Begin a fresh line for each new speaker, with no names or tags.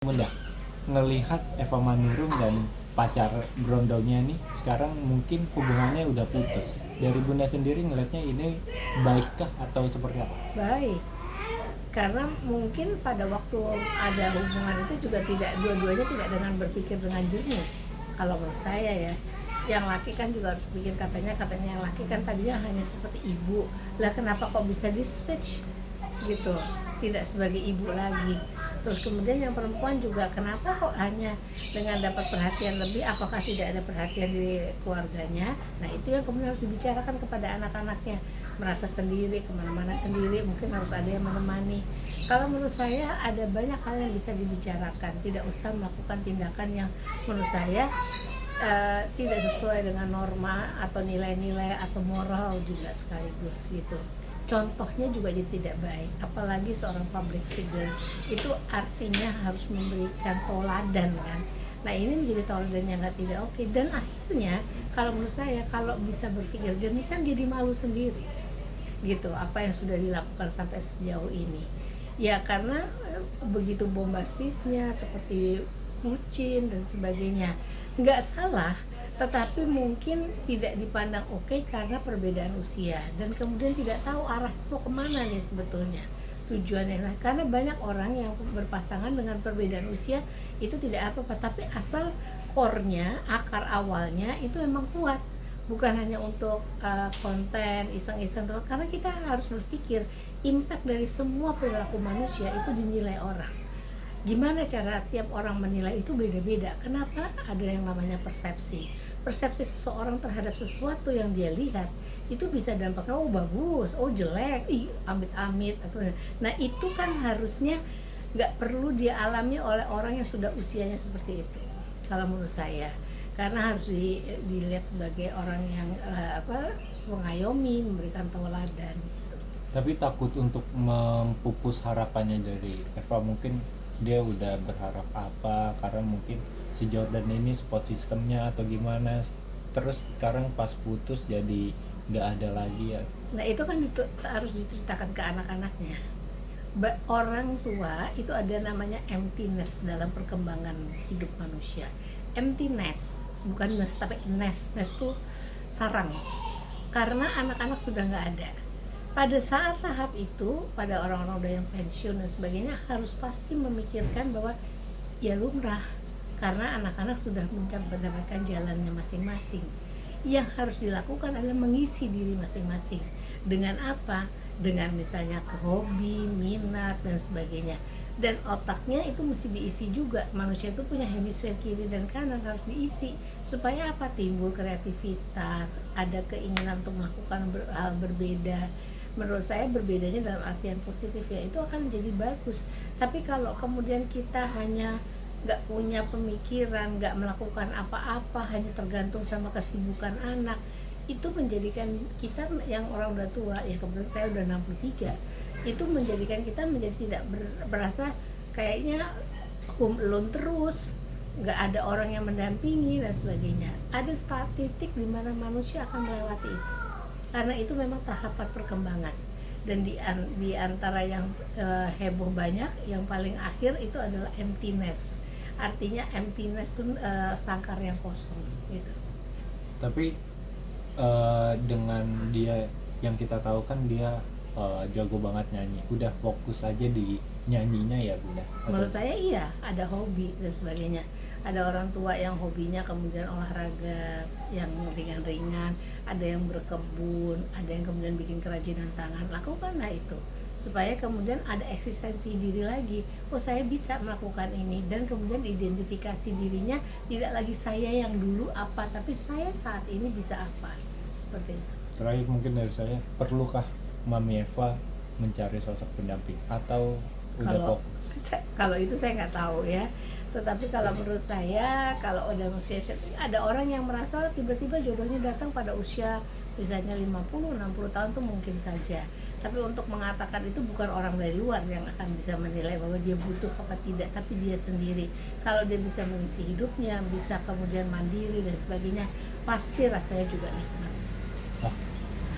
Bunda ngelihat Eva Manurung dan pacar Brondolnya nih sekarang mungkin hubungannya udah putus. Dari Bunda sendiri ngelihatnya ini baikkah atau seperti apa?
Baik, karena mungkin pada waktu ada hubungan itu juga tidak, dua-duanya tidak dengan berpikir dengan jernih. Kalau menurut saya ya, yang laki kan juga harus pikir, katanya yang laki kan tadinya hanya seperti ibu, lah kenapa kok bisa di switch gitu, tidak sebagai ibu lagi. Terus kemudian yang perempuan juga, kenapa kok hanya dengan dapat perhatian lebih, apakah tidak ada perhatian di keluarganya. Nah itu yang kemudian harus dibicarakan kepada anak-anaknya. Merasa sendiri, kemana-mana sendiri, mungkin harus ada yang menemani. Kalau menurut saya ada banyak hal yang bisa dibicarakan, tidak usah melakukan tindakan yang menurut saya tidak sesuai dengan norma atau nilai-nilai atau moral juga sekaligus gitu. Contohnya juga jadi tidak baik, apalagi seorang public figure itu artinya harus memberikan toladan kan. Nah ini menjadi toladan yang tidak oke, dan akhirnya kalau menurut saya kalau bisa berpikir jernih kan jadi malu sendiri gitu apa yang sudah dilakukan sampai sejauh ini. Ya karena begitu bombastisnya seperti bucin dan sebagainya, nggak salah, tetapi mungkin tidak dipandang oke karena perbedaan usia, dan kemudian tidak tahu arah mau kemana nih sebetulnya tujuannya. Karena banyak orang yang berpasangan dengan perbedaan usia itu tidak apa-apa, tapi asal core-nya, akar awalnya itu memang kuat, bukan hanya untuk konten iseng-iseng terus, karena kita harus berpikir impact dari semua perilaku manusia itu dinilai orang. Gimana cara tiap orang menilai itu beda-beda. Kenapa? Ada yang namanya persepsi. Persepsi seseorang terhadap sesuatu yang dia lihat itu bisa dampaknya, oh bagus, oh jelek, ih amit-amit. Nah itu kan harusnya nggak perlu dialami oleh orang yang sudah usianya seperti itu. Kalau menurut saya, karena harus dilihat sebagai orang yang mengayomi, memberikan tauladan.
Tapi takut untuk memupus harapannya dari Eva, mungkin dia udah berharap apa karena mungkin si Jordan ini support sistemnya atau gimana, terus sekarang pas putus jadi nggak ada lagi ya.
Nah itu kan harus diceritakan ke anak-anaknya. Orang tua itu ada namanya emptiness dalam perkembangan hidup manusia. Emptiness, bukan nest tapi nest tuh sarang. Karena anak-anak sudah nggak ada. Pada saat tahap itu, pada orang-orang udah yang pensiun dan sebagainya, harus pasti memikirkan bahwa ya lumrah, karena anak-anak sudah mendapatkan jalannya masing-masing. Yang harus dilakukan adalah mengisi diri masing-masing. Dengan apa? Dengan misalnya ke hobi, minat dan sebagainya. Dan otaknya itu mesti diisi juga. Manusia itu punya hemisfer kiri dan kanan, harus diisi supaya apa? Timbul kreativitas, ada keinginan untuk melakukan hal berbeda. Menurut saya berbedanya dalam artian positif ya, itu akan jadi bagus. Tapi kalau kemudian kita hanya nggak punya pemikiran, nggak melakukan apa-apa, hanya tergantung sama kesibukan anak, itu menjadikan kita yang orang udah tua, ya kebetulan saya udah 63, itu menjadikan kita menjadi tidak berasa kayaknya alone terus, nggak ada orang yang mendampingi dan sebagainya. Ada titik di mana manusia akan melewati itu, karena itu memang tahapan perkembangan. Dan di antara yang heboh banyak, yang paling akhir itu adalah emptiness. Artinya emptiness itu sangkar yang kosong gitu.
Tapi dengan dia yang kita tahu kan dia jago banget nyanyi, udah fokus aja di nyanyinya ya Bunda?
Menurut saya iya, ada hobi dan sebagainya. Ada orang tua yang hobinya kemudian olahraga yang ringan-ringan, ada yang berkebun, ada yang kemudian bikin kerajinan tangan. Lakukanlah itu supaya kemudian ada eksistensi diri lagi. Oh saya bisa melakukan ini, dan kemudian identifikasi dirinya tidak lagi saya yang dulu apa, tapi saya saat ini bisa apa, seperti itu.
Terakhir mungkin dari saya, perlukah Mami Eva mencari sosok pendamping atau udah fokus?
Kalau itu saya nggak tahu ya. Tetapi kalau menurut saya, kalau udah usia, ada orang yang merasa tiba-tiba jodohnya datang pada usia misalnya 50-60 tahun tuh mungkin saja. Tapi untuk mengatakan itu bukan orang dari luar yang akan bisa menilai bahwa dia butuh apa tidak, tapi dia sendiri. Kalau dia bisa mengisi hidupnya, bisa kemudian mandiri dan sebagainya, pasti rasanya juga nikmat.